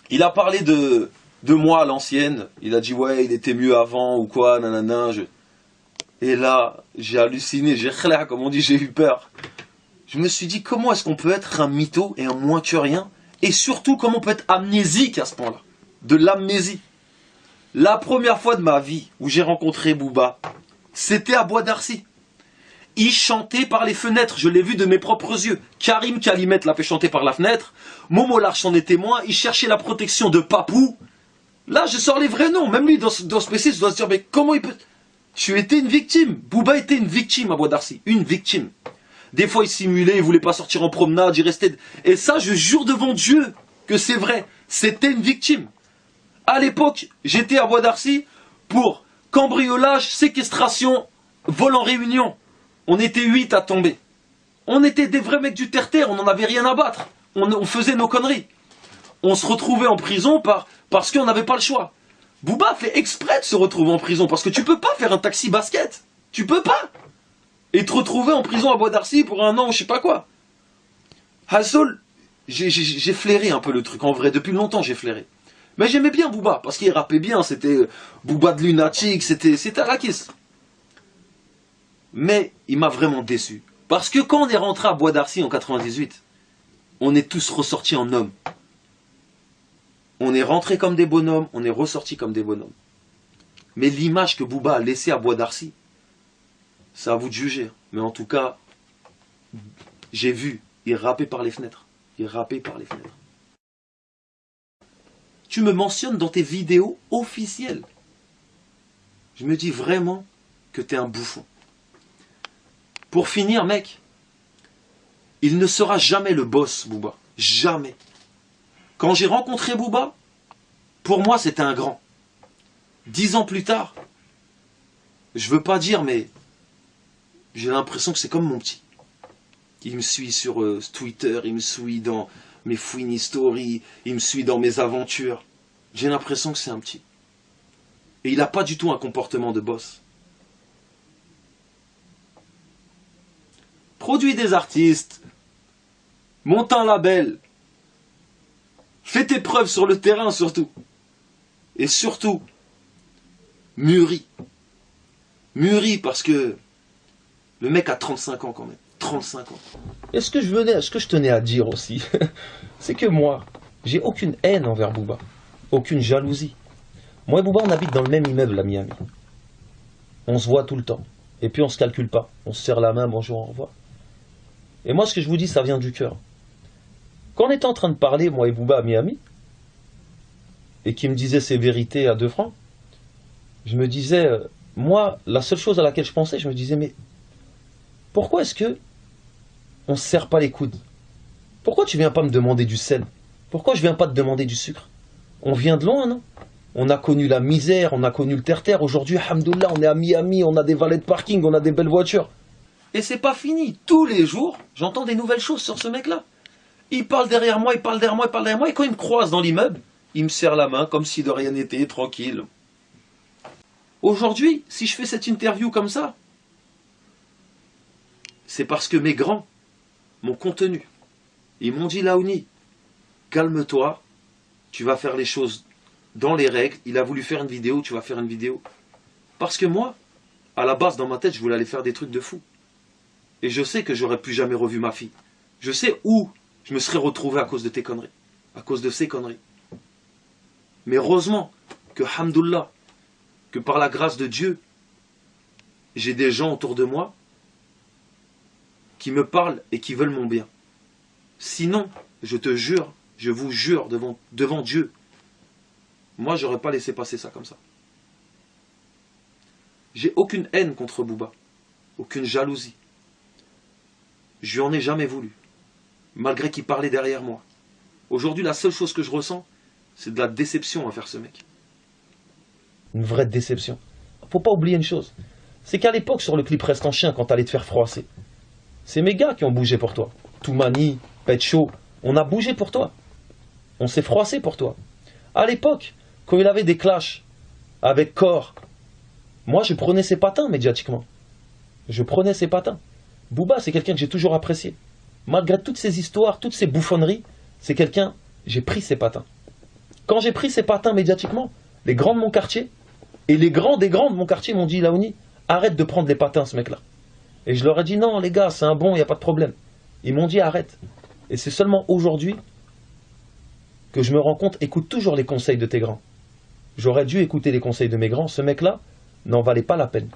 Il a parlé de moi à l'ancienne. Il a dit ouais, il était mieux avant ou quoi, nanana. Et là, j'ai halluciné, j'ai khla, comme on dit, j'ai eu peur. Je me suis dit, comment est-ce qu'on peut être un mytho et un moins que rien? Et surtout, comment on peut être amnésique à ce point-là? De l'amnésie. La première fois de ma vie où j'ai rencontré Booba, c'était à Bois d'Arcy. Il chantait par les fenêtres, je l'ai vu de mes propres yeux. Karim Kalimet l'a fait chanter par la fenêtre. Momo Larch en est témoin, il cherchait la protection de Papou. Là, je sors les vrais noms. Même lui, dans ce PC, je dois se dire, mais comment il peut... Je été une victime. Booba était une victime à Bois d'Arcy. Une victime. Des fois, il simulait, il voulait pas sortir en promenade, il restait... Et ça, je jure devant Dieu que c'est vrai. C'était une victime. À l'époque, j'étais à Bois d'Arcy pour cambriolage, séquestration, vol en réunion. On était 8 à tomber. On était des vrais mecs du terre-terre, on n'en avait rien à battre. On faisait nos conneries. On se retrouvait en prison parce qu'on n'avait pas le choix. Booba fait exprès de se retrouver en prison parce que tu peux pas faire un taxi basket. Tu peux pas. Et te retrouver en prison à Bois d'Arcy pour un an ou je sais pas quoi. Hassol, j'ai flairé un peu le truc. En vrai, depuis longtemps j'ai flairé. Mais j'aimais bien Booba parce qu'il rappait bien. C'était Booba de lunatique, c'était à la kiss. Mais il m'a vraiment déçu. Parce que quand on est rentré à Bois d'Arcy en 98, on est tous ressortis en hommes. On est rentré comme des bonhommes, on est ressortis comme des bonhommes. Mais l'image que Booba a laissée à Bois d'Arcy, c'est à vous de juger. Mais en tout cas, j'ai vu, il rappait par les fenêtres. Il rappait par les fenêtres. Tu me mentionnes dans tes vidéos officielles. Je me dis vraiment que t'es un bouffon. Pour finir, mec, il ne sera jamais le boss, Booba. Jamais. Quand j'ai rencontré Booba, pour moi, c'était un grand. 10 ans plus tard, je veux pas dire, mais j'ai l'impression que c'est comme mon petit. Il me suit sur Twitter, il me suit dans mes Fouini Stories, il me suit dans mes aventures. J'ai l'impression que c'est un petit. Et il n'a pas du tout un comportement de boss. Produis des artistes, monte un label, fais tes preuves sur le terrain surtout. Et surtout, mûris. Mûris parce que le mec a 35 ans quand même. 35 ans. Et ce que je tenais à dire aussi, c'est que moi, j'ai aucune haine envers Booba. Aucune jalousie. Moi et Booba, on habite dans le même immeuble à Miami. On se voit tout le temps. Et puis on se calcule pas. On se serre la main, bonjour, au revoir. Et moi, ce que je vous dis, ça vient du cœur. Quand on était en train de parler, moi et Booba à Miami, et qui me disait ses vérités à 2 francs, je me disais, moi, la seule chose à laquelle je pensais, je me disais, mais pourquoi est-ce que on se serre pas les coudes? Pourquoi tu viens pas me demander du sel? Pourquoi je viens pas te demander du sucre? On vient de loin, non? On a connu la misère, on a connu le terre-terre. Aujourd'hui, alhamdoulilah, on est à Miami, on a des valets de parking, on a des belles voitures. Et c'est pas fini. Tous les jours, j'entends des nouvelles choses sur ce mec-là. Il parle derrière moi, il parle derrière moi, il parle derrière moi. Et quand il me croise dans l'immeuble, il me serre la main comme si de rien n'était, tranquille. Aujourd'hui, si je fais cette interview comme ça, c'est parce que mes grands m'ont contenu. Ils m'ont dit, Laouni, calme-toi, tu vas faire les choses dans les règles. Il a voulu faire une vidéo, tu vas faire une vidéo. Parce que moi, à la base, dans ma tête, je voulais aller faire des trucs de fou. Et je sais que j'aurais plus jamais revu ma fille. Je sais où je me serais retrouvé à cause de tes conneries. À cause de ces conneries. Mais heureusement que, hamdoullah, que par la grâce de Dieu, j'ai des gens autour de moi qui me parlent et qui veulent mon bien. Sinon, je te jure, je vous jure devant Dieu, moi j'aurais pas laissé passer ça comme ça. J'ai aucune haine contre Booba, aucune jalousie. Je lui en ai jamais voulu, malgré qu'il parlait derrière moi. Aujourd'hui, la seule chose que je ressens, c'est de la déception envers ce mec. Une vraie déception. Faut pas oublier une chose, c'est qu'à l'époque, sur le clip Reste en chien, quand t'allais te faire froisser, c'est mes gars qui ont bougé pour toi. Toumani, Pet Show, on a bougé pour toi. On s'est froissé pour toi. À l'époque, quand il avait des clashs avec Core, moi je prenais ses patins médiatiquement. Je prenais ses patins. Booba, c'est quelqu'un que j'ai toujours apprécié. Malgré toutes ces histoires, toutes ces bouffonneries, c'est quelqu'un, j'ai pris ses patins. Quand j'ai pris ces patins médiatiquement, les grands de mon quartier, et les grands des grands de mon quartier m'ont dit, Laouni, arrête de prendre les patins, ce mec-là. Et je leur ai dit, non les gars, c'est un bon, il n'y a pas de problème. Ils m'ont dit, arrête. Et c'est seulement aujourd'hui que je me rends compte, écoute toujours les conseils de tes grands. J'aurais dû écouter les conseils de mes grands, ce mec-là n'en valait pas la peine.